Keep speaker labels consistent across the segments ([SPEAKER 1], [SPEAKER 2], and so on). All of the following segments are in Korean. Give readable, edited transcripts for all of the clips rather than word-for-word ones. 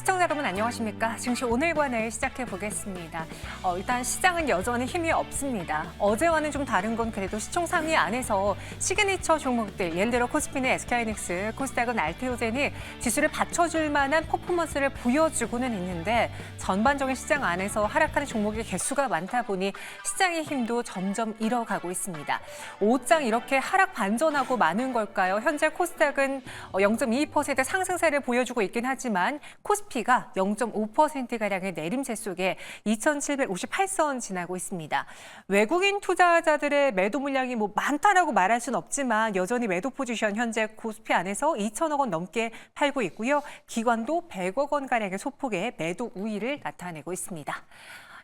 [SPEAKER 1] 시청자 여러분 안녕하십니까? 증시 오늘과 내일 시작해 보겠습니다. 일단 시장은 여전히 힘이 없습니다. 어제와는 좀 다른 건 그래도 시총 상위 안에서 시그니처 종목들, 예를 들어 코스피는 SK하이닉스, 코스닥은 알테오젠이 지수를 받쳐줄 만한 퍼포먼스를 보여주고는 있는데 전반적인 시장 안에서 하락하는 종목의 개수가 많다 보니 시장의 힘도 점점 잃어가고 있습니다. 5장 이렇게 하락 반전하고 많은 걸까요? 현재 코스닥은 0.22% 상승세를 보여주고 있긴 하지만 코스피가 0.5%가량의 내림세 속에 2,758선 지나고 있습니다. 외국인 투자자들의 매도 물량이 많다라고 말할 수는 없지만 여전히 매도 포지션 현재 코스피 안에서 2천억 원 넘게 팔고 있고요. 기관도 100억 원가량의 소폭의 매도 우위를 나타내고 있습니다.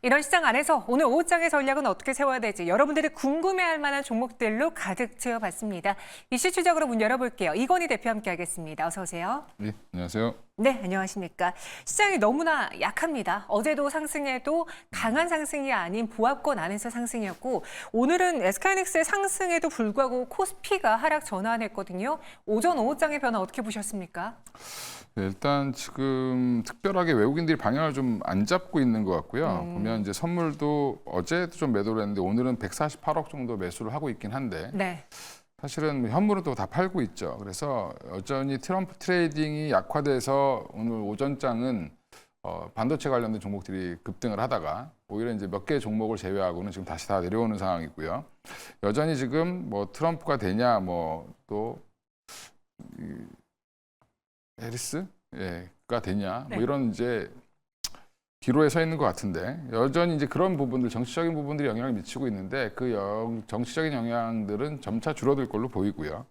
[SPEAKER 1] 이런 시장 안에서 오늘 오후장의 전략은 어떻게 세워야 될지 여러분들이 궁금해할 만한 종목들로 가득 채워봤습니다. 이슈 추적으로 문 열어볼게요. 이건희 대표 함께하겠습니다. 어서 오세요.
[SPEAKER 2] 네, 안녕하세요.
[SPEAKER 1] 네, 안녕하십니까. 시장이 너무나 약합니다. 어제도 상승해도 강한 상승이 아닌 보합권 안에서 상승이었고 오늘은 SK하이닉스의 상승에도 불구하고 코스피가 하락 전환했거든요. 오전 오후장의 변화 어떻게 보셨습니까?
[SPEAKER 2] 네, 일단 지금 특별하게 외국인들이 방향을 좀 안 잡고 있는 것 같고요. 보면 이제 선물도 어제도 좀 매도를 했는데 오늘은 148억 정도 매수를 하고 있긴 한데
[SPEAKER 1] 네.
[SPEAKER 2] 사실은 현물은 또 다 팔고 있죠. 그래서 여전히 트럼프 트레이딩이 약화돼서 오늘 오전장은 반도체 관련된 종목들이 급등을 하다가 오히려 이제 몇 개 종목을 제외하고는 지금 다시 다 내려오는 상황이고요. 여전히 지금 트럼프가 되냐 또 해리스가 되냐
[SPEAKER 1] 네.
[SPEAKER 2] 이런 이제 기로에 서 있는 것 같은데 여전히 이제 그런 부분들 정치적인 부분들이 영향을 미치고 있는데 그 정치적인 영향들은 점차 줄어들 걸로 보이고요.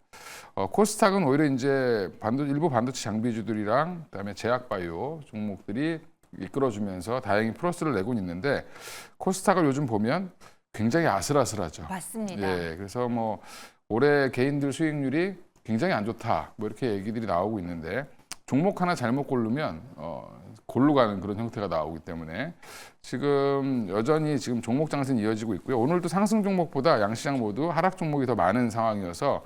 [SPEAKER 2] 코스닥은 오히려 이제 일부 반도체 장비주들이랑 그다음에 제약바이오 종목들이 이끌어주면서 다행히 플러스를 내고 있는데 코스닥을 요즘 보면 굉장히 아슬아슬하죠.
[SPEAKER 1] 맞습니다.
[SPEAKER 2] 예, 그래서 올해 개인들 수익률이 굉장히 안 좋다 이렇게 얘기들이 나오고 있는데 종목 하나 잘못 고르면 골로 가는 그런 형태가 나오기 때문에 지금 여전히 지금 종목 장세는 이어지고 있고요. 오늘도 상승 종목보다 양시장 모두 하락 종목이 더 많은 상황이어서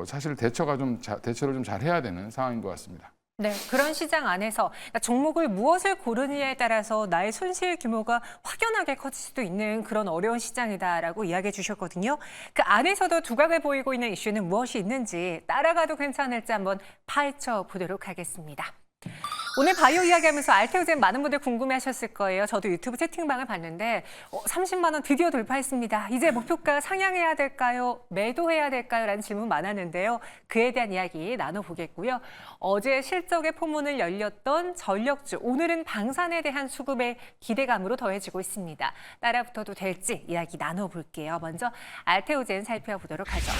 [SPEAKER 2] 사실 대처를 좀 잘 해야 되는 상황인 것 같습니다.
[SPEAKER 1] 네, 그런 시장 안에서 종목을 무엇을 고르느냐에 따라서 나의 손실 규모가 확연하게 커질 수도 있는 그런 어려운 시장이다라고 이야기해 주셨거든요. 그 안에서도 두각을 보이고 있는 이슈는 무엇이 있는지 따라가도 괜찮을지 한번 파헤쳐 보도록 하겠습니다. 오늘 바이오 이야기하면서 알테오젠 많은 분들 궁금해하셨을 거예요. 저도 유튜브 채팅방을 봤는데 30만 원 드디어 돌파했습니다. 이제 목표가 상향해야 될까요? 매도해야 될까요? 라는 질문 많았는데요. 그에 대한 이야기 나눠보겠고요. 어제 실적의 포문을 열렸던 전력주, 오늘은 방산에 대한 수급의 기대감으로 더해지고 있습니다. 따라붙어도 될지 이야기 나눠볼게요. 먼저 알테오젠 살펴보도록 하죠.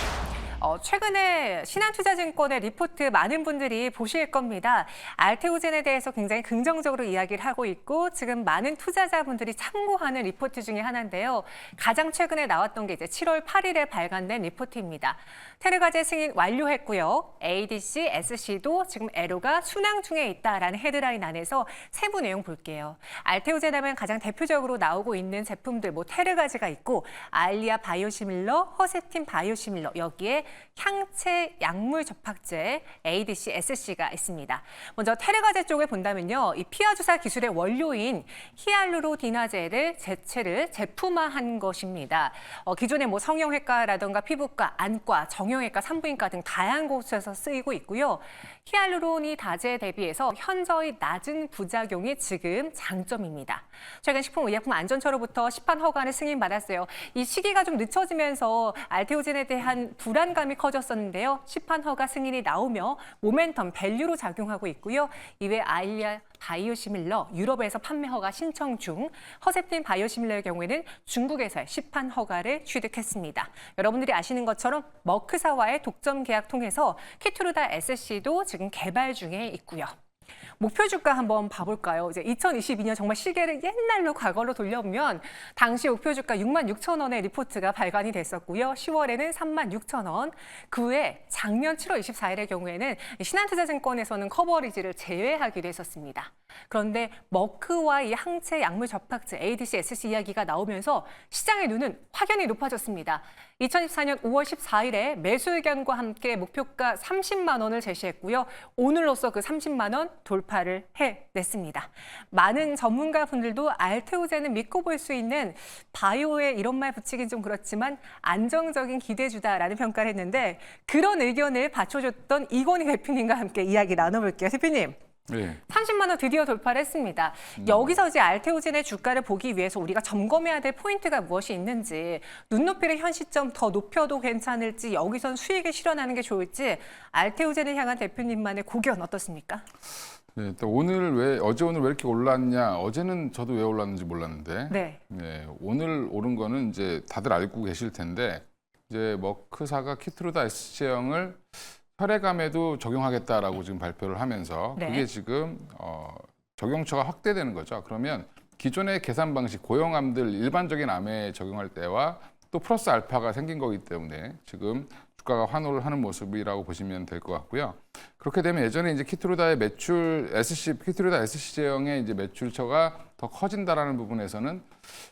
[SPEAKER 1] 최근에 신한투자증권의 리포트 많은 분들이 보실 겁니다. 알테오젠에 대해서 굉장히 긍정적으로 이야기를 하고 있고 지금 많은 투자자분들이 참고하는 리포트 중에 하나인데요. 가장 최근에 나왔던 게 이제 7월 8일에 발간된 리포트입니다. 테르가제 승인 완료했고요. ADC, SC도 지금 애로가 순항 중에 있다라는 헤드라인 안에서 세부 내용 볼게요. 알테오젠 하면 가장 대표적으로 나오고 있는 제품들 테르가제가 있고 알리아 바이오시밀러, 허셉틴 바이오시밀러 여기에 향체 약물 접합제 ADC, SC가 있습니다. 먼저 테르가제 쪽을 본다면요. 이 피하 주사 기술의 원료인 히알루로니다제를 제체를 제품화한 것입니다. 기존에 성형외과라든가 피부과, 안과, 정형외과, 산부인과 등 다양한 곳에서 쓰이고 있고요. 히알루로니다제 대비해서 현저히 낮은 부작용이 지금 장점입니다. 최근 식품의약품안전처로부터 시판 허가를 승인받았어요. 이 시기가 좀 늦춰지면서 알테오젠에 대한 불안감이 커졌었는데요. 시판 허가 승인이 나오며 모멘텀 밸류로 작용하고 있고요. 이외 알리아 바이오시밀러 유럽에서 판매 허가 신청 중, 허셉틴 바이오시밀러의 경우에는 중국에서의 시판 허가를 취득했습니다. 여러분들이 아시는 것처럼 머크사와의 독점 계약 통해서 키투르다 SC도 지금 개발 중에 있고요. 목표 주가 한번 봐볼까요? 이제 2022년 정말 시계를 옛날로 과거로 돌려보면 당시 목표 주가 66,000원의 리포트가 발간이 됐었고요. 10월에는 36,000원. 그 후에 작년 7월 24일의 경우에는 신한투자증권에서는 커버리지를 제외하기로 했었습니다. 그런데 머크와 이 항체 약물 접합제 ADC, SC 이야기가 나오면서 시장의 눈은 확연히 높아졌습니다. 2024년 5월 14일에 매수 의견과 함께 목표가 30만 원을 제시했고요. 오늘로써 그 30만 원 돌파를 해냈습니다. 많은 전문가분들도 알테오젠은 믿고 볼 수 있는 바이오에 이런 말 붙이긴 좀 그렇지만 안정적인 기대주다라는 평가를 했는데 그런 의견을 받쳐줬던 이건희 대표님과 함께 이야기 나눠볼게요. 대표님.
[SPEAKER 2] 네.
[SPEAKER 1] 30만 원 드디어 돌파를 했습니다. 여기서 이제 알테오젠의 주가를 보기 위해서 우리가 점검해야 될 포인트가 무엇이 있는지, 눈높이를 현 시점 더 높여도 괜찮을지, 여기선 수익을 실현하는 게 좋을지, 알테오젠을 향한 대표님만의 고견 어떻습니까?
[SPEAKER 2] 네, 또 어제 오늘 왜 이렇게 올랐냐? 어제는 저도 왜 올랐는지 몰랐는데,
[SPEAKER 1] 네.
[SPEAKER 2] 네, 오늘 오른 거는 이제 다들 알고 계실 텐데, 이제 머크사가 키트루다 SC형을 혈액암에도 적용하겠다라고 지금 발표를 하면서
[SPEAKER 1] 네.
[SPEAKER 2] 그게 지금 적용처가 확대되는 거죠. 그러면 기존의 계산 방식 고형암들 일반적인 암에 적용할 때와 또 플러스 알파가 생긴 거기 때문에 지금 주가가 환호를 하는 모습이라고 보시면 될 것 같고요. 그렇게 되면 예전에 이제 키트루다의 키트루다 SC 제형의 이제 매출처가 더 커진다라는 부분에서는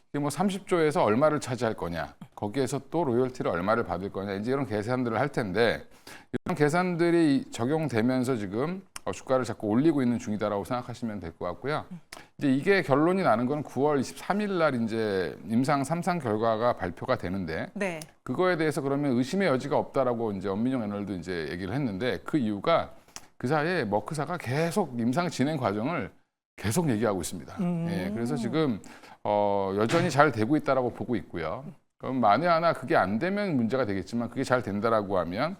[SPEAKER 2] 이게 뭐 30조에서 얼마를 차지할 거냐, 거기에서 또 로열티를 얼마를 받을 거냐, 이제 이런 계산들을 할 텐데 이런 계산들이 적용되면서 지금 주가를 자꾸 올리고 있는 중이다라고 생각하시면 될 것 같고요. 이제 이게 결론이 나는 건 9월 23일 날 이제 임상 3상 결과가 발표가 되는데
[SPEAKER 1] 네.
[SPEAKER 2] 그거에 대해서 그러면 의심의 여지가 없다라고 이제 엄민영 애널도 이제 얘기를 했는데 그 이유가 그 사이에 머크사가 계속 임상 진행 과정을 계속 얘기하고 있습니다. 예, 그래서 지금 여전히 잘 되고 있다라고 보고 있고요. 그럼 만에 하나 그게 안 되면 문제가 되겠지만 그게 잘 된다라고 하면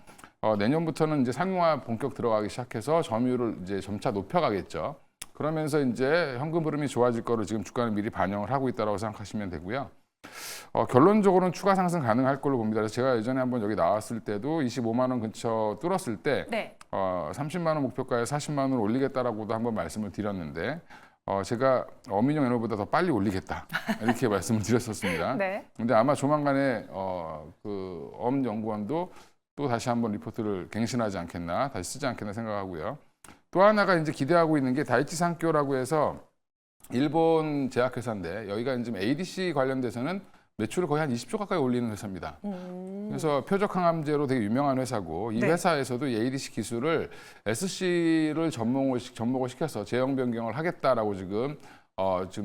[SPEAKER 2] 내년부터는 이제 상용화 본격 들어가기 시작해서 점유율을 이제 점차 높여가겠죠. 그러면서 이제 현금 흐름이 좋아질 거를 지금 주가는 미리 반영을 하고 있다라고 생각하시면 되고요. 결론적으로는 추가 상승 가능할 걸로 봅니다. 그래서 제가 예전에 한번 여기 나왔을 때도 25만 원 근처 뚫었을 때
[SPEAKER 1] 네.
[SPEAKER 2] 30만 원 목표가에 40만 원을 올리겠다라고도 한번 말씀을 드렸는데 제가 엄민영 애널보다 더 빨리 올리겠다 이렇게 말씀을 드렸었습니다.
[SPEAKER 1] 네.
[SPEAKER 2] 근데 아마 조만간에 그 엄연구원도 또 다시 한번 리포트를 갱신하지 않겠나, 다시 쓰지 않겠나 생각하고요. 또 하나가 이제 기대하고 있는 게 다이치 산교라고 해서 일본 제약회사인데 여기가 지금 ADC 관련돼서는 매출을 거의 한 20조 가까이 올리는 회사입니다. 그래서 표적항암제로 되게 유명한 회사고 이
[SPEAKER 1] 네.
[SPEAKER 2] 회사에서도 이 ADC 기술을 SC를 접목을 시켜서 제형 변경을 하겠다라고 지금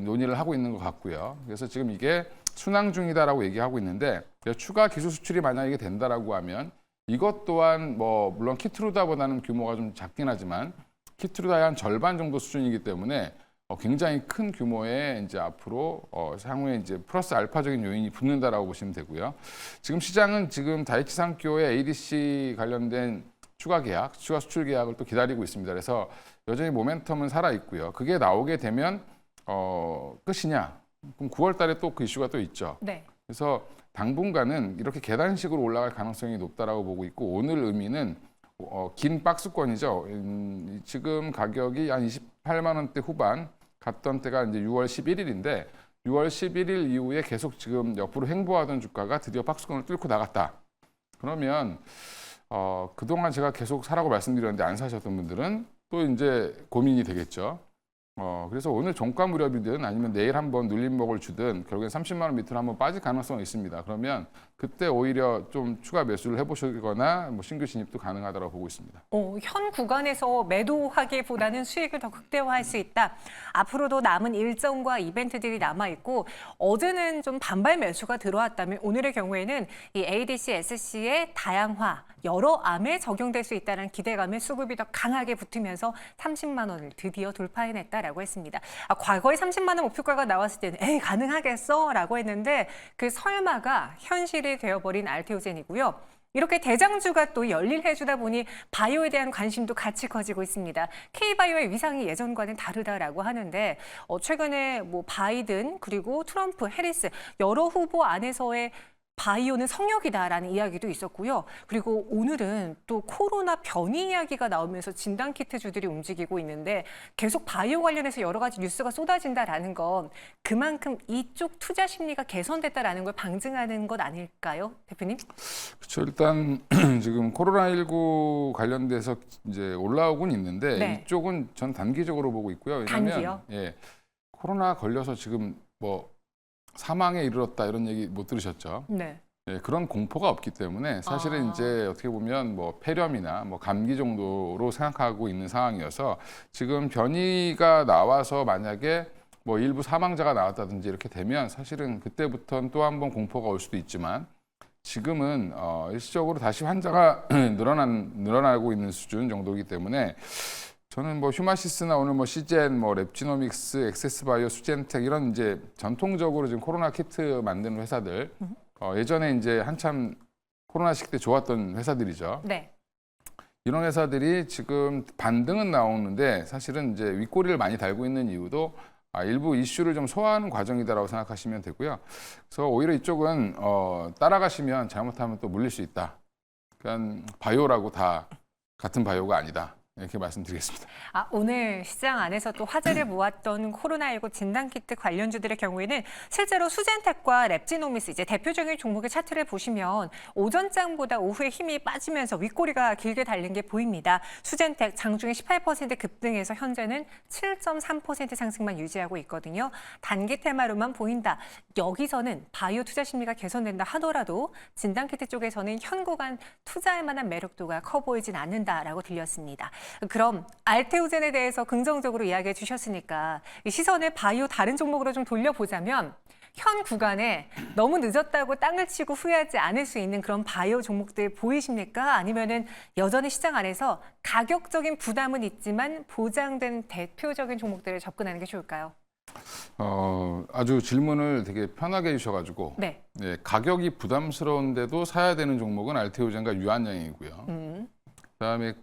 [SPEAKER 2] 논의를 하고 있는 것 같고요. 그래서 지금 이게 순항 중이다라고 얘기하고 있는데 추가 기술 수출이 만약에 된다라고 하면 이것 또한 뭐 물론 키트루다보다는 규모가 좀 작긴 하지만 키트루다의 한 절반 정도 수준이기 때문에 굉장히 큰 규모의 이제 앞으로 향후에 이제 플러스 알파적인 요인이 붙는다라고 보시면 되고요. 지금 시장은 지금 다이치 산교의 ADC 관련된 추가 수출 계약을 또 기다리고 있습니다. 그래서 여전히 모멘텀은 살아 있고요. 그게 나오게 되면 끝이냐? 그럼 9월 달에 또 그 이슈가 또 있죠.
[SPEAKER 1] 네.
[SPEAKER 2] 그래서 당분간은 이렇게 계단식으로 올라갈 가능성이 높다라고 보고 있고 오늘 의미는 긴 박스권이죠. 지금 가격이 한 28만 원대 후반 갔던 때가 이제 6월 11일인데 6월 11일 이후에 계속 지금 옆으로 횡보하던 주가가 드디어 박스권을 뚫고 나갔다. 그러면 그동안 제가 계속 사라고 말씀드렸는데 안 사셨던 분들은 또 이제 고민이 되겠죠. 그래서 오늘 종가 무렵이든 아니면 내일 한번 눌림목을 주든 결국엔 30만 원 밑으로 한번 빠질 가능성이 있습니다. 그러면 그때 오히려 좀 추가 매수를 해보시거나 뭐 신규 진입도 가능하다고 보고 있습니다.
[SPEAKER 1] 현 구간에서 매도하기보다는 수익을 더 극대화할 수 있다. 앞으로도 남은 일정과 이벤트들이 남아있고 어제는 좀 반발 매수가 들어왔다면 오늘의 경우에는 이 ADC, SC의 다양화, 여러 암에 적용될 수 있다는 기대감에 수급이 더 강하게 붙으면서 30만 원을 드디어 돌파해냈다라고 했습니다. 과거에 30만 원 목표가가 나왔을 때는 에이 가능하겠어? 라고 했는데 그 설마가 현실이 되어버린 알테오젠이고요. 이렇게 대장주가 또 열일해주다 보니 바이오에 대한 관심도 같이 커지고 있습니다. K바이오의 위상이 예전과는 다르다라고 하는데 최근에 뭐 바이든 그리고 트럼프, 해리스 여러 후보 안에서의 바이오는 성역이다라는 이야기도 있었고요. 그리고 오늘은 또 코로나 변이 이야기가 나오면서 진단키트주들이 움직이고 있는데 계속 바이오 관련해서 여러 가지 뉴스가 쏟아진다라는 건 그만큼 이쪽 투자 심리가 개선됐다라는 걸 방증하는 것 아닐까요, 대표님?
[SPEAKER 2] 그렇죠. 일단 지금 코로나19 관련돼서 이제 올라오곤 있는데
[SPEAKER 1] 네.
[SPEAKER 2] 이쪽은 전 단기적으로 보고 있고요. 왜냐하면
[SPEAKER 1] 단기요?
[SPEAKER 2] 예, 코로나 걸려서 지금 뭐 사망에 이르렀다 이런 얘기 못 들으셨죠?
[SPEAKER 1] 네.
[SPEAKER 2] 예, 그런 공포가 없기 때문에 사실은 이제 어떻게 보면 뭐 폐렴이나 뭐 감기 정도로 생각하고 있는 상황이어서 지금 변이가 나와서 만약에 뭐 일부 사망자가 나왔다든지 이렇게 되면 사실은 그때부터는 또 한 번 공포가 올 수도 있지만 지금은 일시적으로 다시 환자가 늘어나고 있는 수준 정도이기 때문에 저는 뭐 휴마시스나 오늘 뭐 시젠, 뭐 랩지노믹스, 엑세스바이오, 수젠텍 이런 이제 전통적으로 지금 코로나 키트 만드는 회사들 예전에 이제 한참 코로나 시기 때 좋았던 회사들이죠.
[SPEAKER 1] 네.
[SPEAKER 2] 이런 회사들이 지금 반등은 나오는데 사실은 이제 윗꼬리를 많이 달고 있는 이유도 일부 이슈를 좀 소화하는 과정이다라고 생각하시면 되고요. 그래서 오히려 이쪽은 따라가시면 잘못하면 또 물릴 수 있다. 그러니까 바이오라고 다 같은 바이오가 아니다. 이렇게 말씀드리겠습니다.
[SPEAKER 1] 오늘 시장 안에서 또 화제를 모았던 코로나19 진단키트 관련주들의 경우에는 실제로 수젠텍과 랩지노미스 이제 대표적인 종목의 차트를 보시면 오전장보다 오후에 힘이 빠지면서 윗꼬리가 길게 달린 게 보입니다. 수젠텍 장중에 18% 급등해서 현재는 7.3% 상승만 유지하고 있거든요. 단기 테마로만 보인다. 여기서는 바이오 투자 심리가 개선된다 하더라도 진단키트 쪽에서는 현 구간 투자할 만한 매력도가 커 보이진 않는다라고 들렸습니다. 그럼 알테오젠에 대해서 긍정적으로 이야기해 주셨으니까 이 시선을 바이오 다른 종목으로 좀 돌려보자면 현 구간에 너무 늦었다고 땅을 치고 후회하지 않을 수 있는 그런 바이오 종목들 보이십니까? 아니면은 여전히 시장 안에서 가격적인 부담은 있지만 보장된 대표적인 종목들을 접근하는 게 좋을까요?
[SPEAKER 2] 아주 질문을 되게 편하게 해주셔가지고
[SPEAKER 1] 네.
[SPEAKER 2] 네, 가격이 부담스러운데도 사야 되는 종목은 알테오젠과 유한양행이고요. 그다음에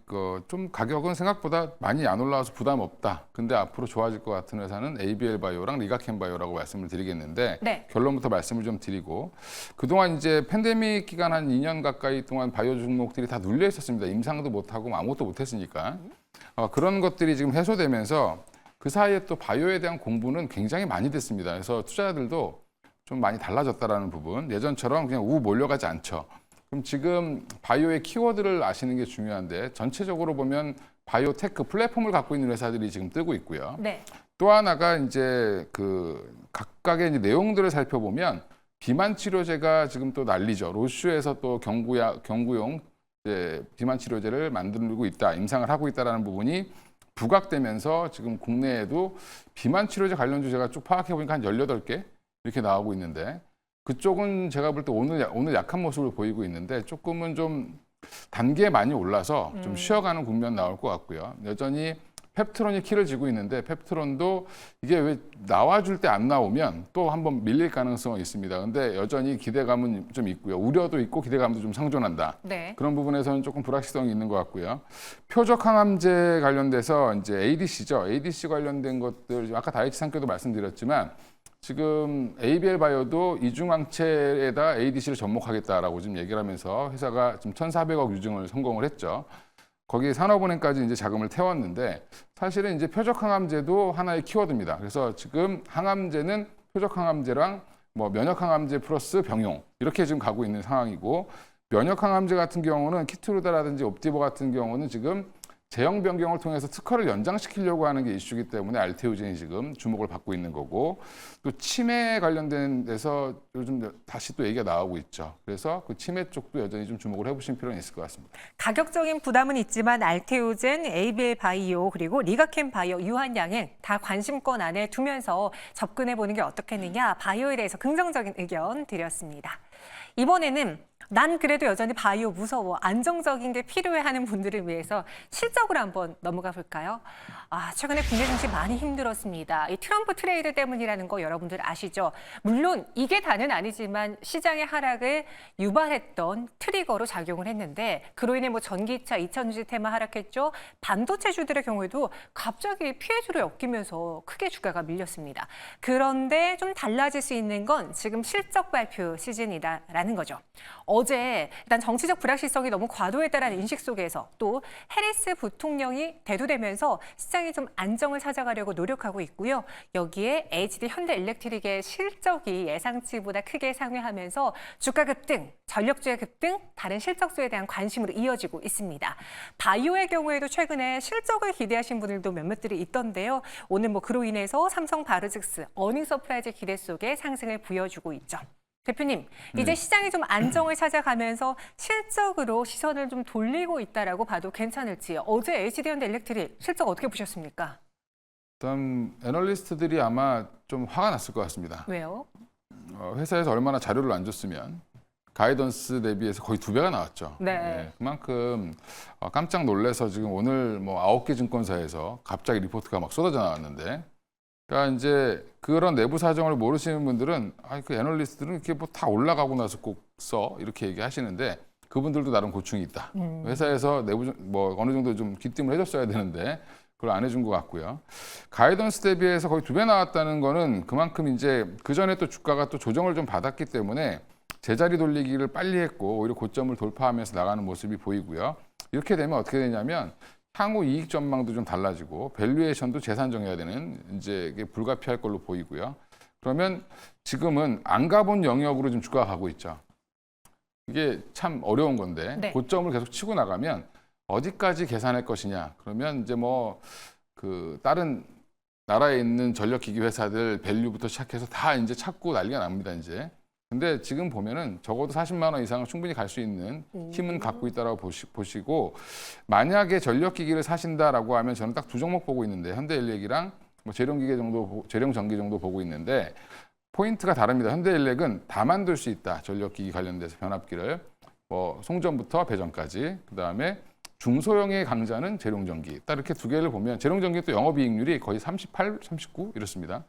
[SPEAKER 2] 좀 가격은 생각보다 많이 안 올라와서 부담 없다. 근데 앞으로 좋아질 것 같은 회사는 ABL 바이오랑 리가켄 바이오라고 말씀을 드리겠는데
[SPEAKER 1] 네.
[SPEAKER 2] 결론부터 말씀을 좀 드리고 그동안 이제 팬데믹 기간 한 2년 가까이 동안 바이오 종목들이 다 눌려 있었습니다. 임상도 못 하고 아무것도 못 했으니까. 그런 것들이 지금 해소되면서 그 사이에 또 바이오에 대한 공부는 굉장히 많이 됐습니다. 그래서 투자자들도 좀 많이 달라졌다라는 부분. 예전처럼 그냥 우 몰려가지 않죠. 그럼 지금 바이오의 키워드를 아시는 게 중요한데 전체적으로 보면 바이오 테크 플랫폼을 갖고 있는 회사들이 지금 뜨고 있고요.
[SPEAKER 1] 네.
[SPEAKER 2] 또 하나가 이제 그 각각의 이제 내용들을 살펴보면 비만 치료제가 지금 또 난리죠. 로슈에서 또 경구용 이제 비만 치료제를 만들고 있다, 임상을 하고 있다라는 부분이 부각되면서 지금 국내에도 비만 치료제 관련 주제가 쭉 파악해 보니까 한 18개 이렇게 나오고 있는데 그쪽은 제가 볼 때 오늘 약한 모습을 보이고 있는데 조금은 좀 단계에 많이 올라서 좀 쉬어가는 국면 나올 것 같고요. 여전히 펩트론이 키를 쥐고 있는데 펩트론도 이게 왜 나와줄 때 안 나오면 또 한번 밀릴 가능성은 있습니다. 근데 여전히 기대감은 좀 있고요. 우려도 있고 기대감도 좀 상존한다.
[SPEAKER 1] 네.
[SPEAKER 2] 그런 부분에서는 조금 불확실성이 있는 것 같고요. 표적 항암제 관련돼서 이제 ADC죠. ADC 관련된 것들 아까 다이치 상교도 말씀드렸지만 지금 ABL 바이오도 이중항체에다 ADC를 접목하겠다라고 지금 얘기를 하면서 회사가 지금 1,400억 유증을 성공을 했죠. 거기 산업은행까지 이제 자금을 태웠는데 사실은 이제 표적 항암제도 하나의 키워드입니다. 그래서 지금 항암제는 표적 항암제랑 뭐 면역 항암제 플러스 병용 이렇게 지금 가고 있는 상황이고 면역 항암제 같은 경우는 키트루다라든지 옵디보 같은 경우는 지금 제형 변경을 통해서 특허를 연장시키려고 하는 게 이슈이기 때문에 알테오젠이 지금 주목을 받고 있는 거고 또 치매 관련된 데서 요즘 다시 또 얘기가 나오고 있죠. 그래서 그 치매 쪽도 여전히 좀 주목을 해보실 필요는 있을 것 같습니다.
[SPEAKER 1] 가격적인 부담은 있지만 알테오젠, ABL 바이오 그리고 리가켄 바이오, 유한양행 다 관심권 안에 두면서 접근해 보는 게 어떻겠느냐 바이오에 대해서 긍정적인 의견 드렸습니다. 이번에는 난 그래도 여전히 바이오 무서워 안정적인 게 필요해 하는 분들을 위해서 실적으로 한번 넘어가 볼까요? 최근에 국내 증시 많이 힘들었습니다. 이 트럼프 트레이드 때문이라는 거 여러분들 아시죠? 물론 이게 다는 아니지만 시장의 하락을 유발했던 트리거로 작용을 했는데 그로 인해 뭐 전기차, 2차전지 테마 하락했죠. 반도체주들의 경우에도 갑자기 피해주를 엮이면서 크게 주가가 밀렸습니다. 그런데 좀 달라질 수 있는 건 지금 실적 발표 시즌이다라는 거죠. 어제 일단 정치적 불확실성이 너무 과도했다라는 인식 속에서 또 해리스 부통령이 대두되면서 시장이 좀 안정을 찾아가려고 노력하고 있고요. 여기에 HD 현대일렉트릭의 실적이 예상치보다 크게 상회하면서 주가 급등, 전력주의 급등, 다른 실적수에 대한 관심으로 이어지고 있습니다. 바이오의 경우에도 최근에 실적을 기대하신 분들도 몇몇들이 있던데요. 오늘 뭐 그로 인해서 삼성 바이오로직스 어닝 서프라이즈 기대 속에 상승을 보여주고 있죠. 대표님, 이제 시장이 좀 안정을 찾아가면서 실적으로 시선을 좀 돌리고 있다라고 봐도 괜찮을지. 어제 HD현대일렉트릭 실적 어떻게 보셨습니까?
[SPEAKER 2] 일단 애널리스트들이 아마 좀 화가 났을 것 같습니다.
[SPEAKER 1] 왜요?
[SPEAKER 2] 회사에서 얼마나 자료를 안 줬으면 가이던스 대비해서 거의 2배가 나왔죠.
[SPEAKER 1] 네.
[SPEAKER 2] 그만큼 깜짝 놀라서 지금 오늘 뭐 9개 증권사에서 갑자기 리포트가 막 쏟아져 나왔는데, 그러니까 이제 그런 내부 사정을 모르시는 분들은 그 애널리스트들은 이렇게 뭐 다 올라가고 나서 꼭 써 이렇게 얘기하시는데 그분들도 나름 고충이 있다. 회사에서 내부 뭐 어느 정도 좀 귀띔을 해줬어야 되는데 그걸 안 해준 것 같고요. 가이던스 대비해서 거의 2배 나왔다는 거는 그만큼 이제 그 전에 또 주가가 또 조정을 좀 받았기 때문에 제자리 돌리기를 빨리 했고 오히려 고점을 돌파하면서 나가는 모습이 보이고요. 이렇게 되면 어떻게 되냐면 향후 이익 전망도 좀 달라지고 밸류에이션도 재산정해야 되는 이제 이게 불가피할 걸로 보이고요. 그러면 지금은 안 가본 영역으로 좀 주가가 가고 있죠. 이게 참 어려운 건데
[SPEAKER 1] 네.
[SPEAKER 2] 고점을 계속 치고 나가면 어디까지 계산할 것이냐. 그러면 이제 뭐 그 다른 나라에 있는 전력기기 회사들 밸류부터 시작해서 다 이제 찾고 난리가 납니다, 이제. 근데 지금 보면은 적어도 40만 원 이상은 충분히 갈 수 있는 힘은 갖고 있다라고 보시고, 만약에 전력기기를 사신다라고 하면 저는 딱 2종목 보고 있는데 현대일렉이랑 뭐 재룡기계 정도, 재룡전기 정도 보고 있는데 포인트가 다릅니다. 현대일렉은 다 만들 수 있다. 전력기기 관련돼서 변압기를 뭐 송전부터 배전까지, 그 다음에 중소형의 강자는 재룡전기. 딱 이렇게 2개를 보면 재룡전기 또 영업이익률이 거의 38, 39 이렇습니다.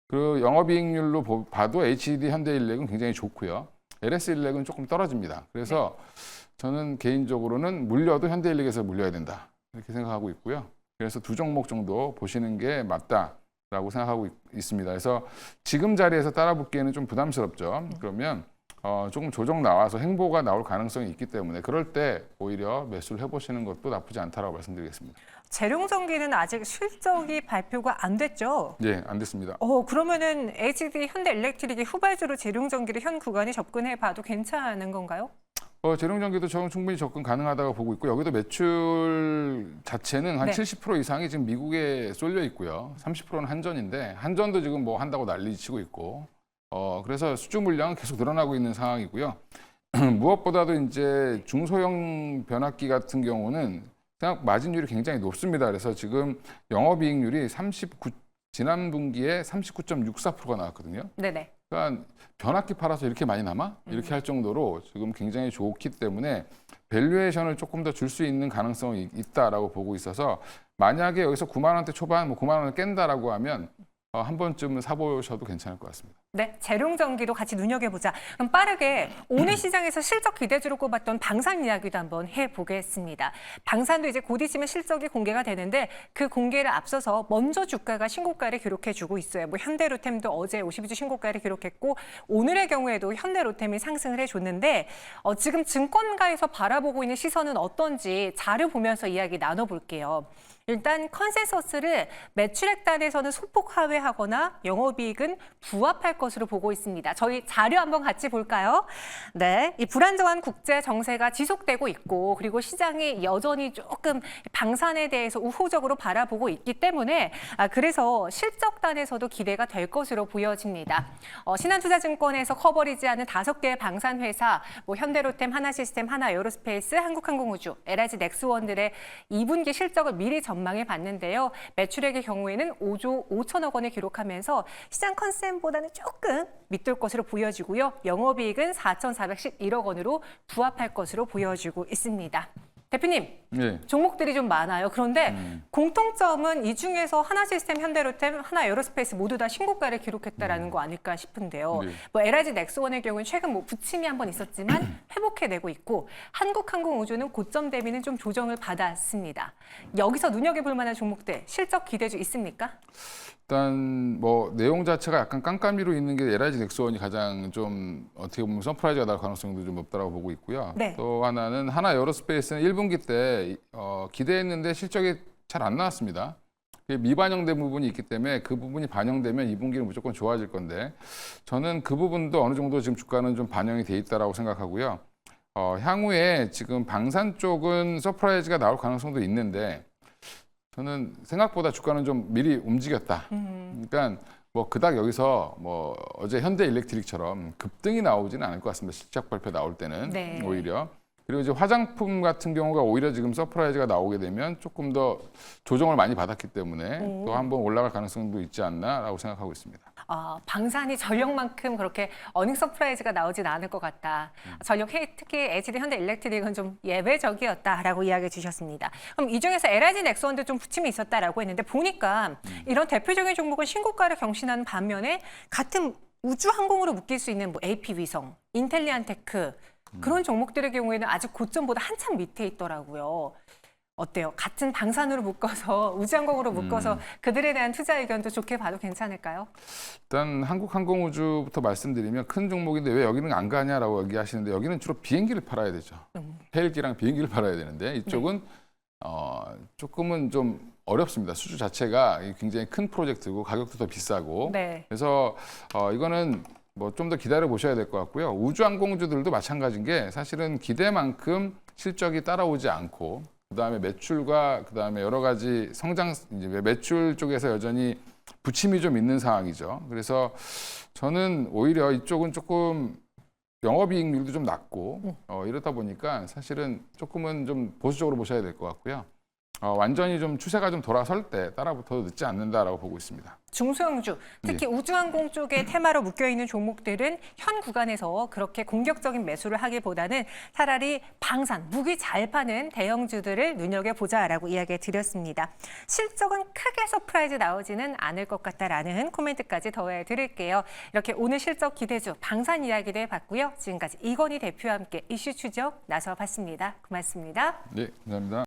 [SPEAKER 2] 그 영업이익률로 봐도 HD 현대일렉은 굉장히 좋고요. LS일렉은 조금 떨어집니다. 그래서 저는 개인적으로는 물려도 현대일렉에서 물려야 된다 이렇게 생각하고 있고요. 그래서 2종목 정도 보시는 게 맞다라고 생각하고 있습니다. 그래서 지금 자리에서 따라붙기에는 좀 부담스럽죠. 그러면 조금 조정 나와서 행보가 나올 가능성이 있기 때문에 그럴 때 오히려 매수를 해보시는 것도 나쁘지 않다라고 말씀드리겠습니다.
[SPEAKER 1] 재룡전기는 아직 실적이 발표가 안 됐죠?
[SPEAKER 2] 예, 안 됐습니다.
[SPEAKER 1] 그러면은 HD 현대일렉트릭이 후발주로 재룡전기를 현 구간에 접근해 봐도 괜찮은 건가요?
[SPEAKER 2] 재룡전기도 충분히 접근 가능하다고 보고 있고, 여기도 매출 자체는 한
[SPEAKER 1] 네.
[SPEAKER 2] 70% 이상이 지금 미국에 쏠려 있고요. 30%는 한전인데 한전도 지금 뭐 한다고 난리치고 있고, 그래서 수주 물량은 계속 늘어나고 있는 상황이고요. 무엇보다도 이제 중소형 변압기 같은 경우는 생각 마진율이 굉장히 높습니다. 그래서 지금 영업이익률이 지난 분기에 39.64%가 나왔거든요.
[SPEAKER 1] 네네.
[SPEAKER 2] 그러니까 변압기 팔아서 이렇게 많이 남아? 이렇게 할 정도로 지금 굉장히 좋기 때문에 밸류에이션을 조금 더 줄 수 있는 가능성이 있다라고 보고 있어서, 만약에 여기서 9만 원대 초반, 뭐 9만 원을 깬다라고 하면 한 번쯤은 사보셔도 괜찮을 것 같습니다.
[SPEAKER 1] 네, 재룡전기도 같이 눈여겨보자. 그럼 빠르게 오늘 시장에서 실적 기대주로 꼽았던 방산 이야기도 한번 해보겠습니다. 방산도 이제 곧 있으면 실적이 공개가 되는데 그 공개를 앞서서 먼저 주가가 신고가를 기록해주고 있어요. 뭐 현대로템도 어제 52주 신고가를 기록했고 오늘의 경우에도 현대로템이 상승을 해줬는데 지금 증권가에서 바라보고 있는 시선은 어떤지 자료 보면서 이야기 나눠볼게요. 일단 컨센서스를 매출액 단에서는 소폭 하회하거나 영업이익은 부합할 것으로 보고 있습니다. 저희 자료 한번 같이 볼까요? 네, 이 불안정한 국제 정세가 지속되고 있고 그리고 시장이 여전히 조금 방산에 대해서 우호적으로 바라보고 있기 때문에 그래서 실적 단에서도 기대가 될 것으로 보여집니다. 신한투자증권에서 커버리지하는 5개의 방산 회사, 뭐 현대로템, 하나시스템, 하나에어로스페이스, 한국항공우주, LIG 넥스원들의 2분기 실적을 미리 전망해 봤는데요. 매출액의 경우에는 5조 5천억 원을 기록하면서 시장 컨센보다는 조금 밑돌 것으로 보여지고요. 영업이익은 4,411억 원으로 부합할 것으로 보여지고 있습니다. 대표님,
[SPEAKER 2] 네.
[SPEAKER 1] 종목들이 좀 많아요. 그런데 공통점은 이 중에서 하나시스템, 현대로템, 하나에어로스페이스 모두 다 신고가를 기록했다라는 거 아닐까 싶은데요.
[SPEAKER 2] 네.
[SPEAKER 1] 뭐 LIG 넥스원의 경우는 최근 뭐 부침이 한번 있었지만 회복해내고 있고 한국항공우주는 고점 대비는 좀 조정을 받았습니다. 여기서 눈여겨볼 만한 종목들 실적 기대주 있습니까?
[SPEAKER 2] 일단 뭐 내용 자체가 약간 깜깜이로 있는 게 LIG 넥스원이 가장 좀 어떻게 보면 서프라이즈가 날 가능성도 좀 높다라고 보고 있고요.
[SPEAKER 1] 네.
[SPEAKER 2] 또 하나는 하나에어로스페이스는 1분기 때 기대했는데 실적이 잘 안 나왔습니다. 미반영된 부분이 있기 때문에 그 부분이 반영되면 2분기는 무조건 좋아질 건데, 저는 그 부분도 어느 정도 지금 주가는 좀 반영이 돼 있다라고 생각하고요. 향후에 지금 방산 쪽은 서프라이즈가 나올 가능성도 있는데 저는 생각보다 주가는 좀 미리 움직였다. 그러니까 뭐 그닥 여기서 뭐 어제 현대일렉트릭처럼 급등이 나오지는 않을 것 같습니다. 실적 발표 나올 때는
[SPEAKER 1] 네.
[SPEAKER 2] 오히려. 그리고 이제 화장품 같은 경우가 오히려 지금 서프라이즈가 나오게 되면 조금 더 조정을 많이 받았기 때문에 또 한번 올라갈 가능성도 있지 않나라고 생각하고 있습니다.
[SPEAKER 1] 방산이 전력만큼 그렇게 어닝 서프라이즈가 나오진 않을 것 같다. 전력 특히 HD 현대일렉트릭은 좀 예외적이었다라고 이야기해 주셨습니다. 그럼 이 중에서 LIG 넥스원도 좀 부침이 있었다라고 했는데 보니까 이런 대표적인 종목은 신고가를 경신하는 반면에 같은 우주항공으로 묶일 수 있는 뭐 AP위성, 인텔리안테크 그런 종목들의 경우에는 아직 고점보다 한참 밑에 있더라고요. 어때요? 같은 방산으로 묶어서 우주항공으로 묶어서 그들에 대한 투자 의견도 좋게 봐도 괜찮을까요?
[SPEAKER 2] 일단 한국항공우주부터 말씀드리면 큰 종목인데 왜 여기는 안 가냐라고 얘기하시는데 여기는 주로 비행기를 팔아야 되죠. 헬기랑 비행기를 팔아야 되는데 이쪽은 조금은 좀 어렵습니다. 수주 자체가 굉장히 큰 프로젝트고 가격도 더 비싸고
[SPEAKER 1] 네.
[SPEAKER 2] 그래서 이거는 뭐 좀 더 기다려 보셔야 될 것 같고요. 우주항공주들도 마찬가지인 게 사실은 기대만큼 실적이 따라오지 않고 그다음에 매출과 그다음에 여러 가지 성장 이제 매출 쪽에서 여전히 부침이 좀 있는 상황이죠. 그래서 저는 오히려 이쪽은 조금 영업이익률도 좀 낮고 이렇다 보니까 사실은 조금은 좀 보수적으로 보셔야 될 것 같고요. 완전히 좀 추세가 좀 돌아설 때 따라붙어도 늦지 않는다라고 보고 있습니다.
[SPEAKER 1] 중소형주, 특히 우주항공 쪽의 테마로 묶여있는 종목들은 현 구간에서 그렇게 공격적인 매수를 하기보다는 차라리 방산, 무기 잘 파는 대형주들을 눈여겨보자라고 이야기 드렸습니다. 실적은 크게 서프라이즈 나오지는 않을 것 같다라는 코멘트까지 더해드릴게요. 이렇게 오늘 실적 기대주, 방산 이야기도 해봤고요. 지금까지 이건희 대표와 함께 이슈 추적 나서봤습니다. 고맙습니다.
[SPEAKER 2] 네, 감사합니다.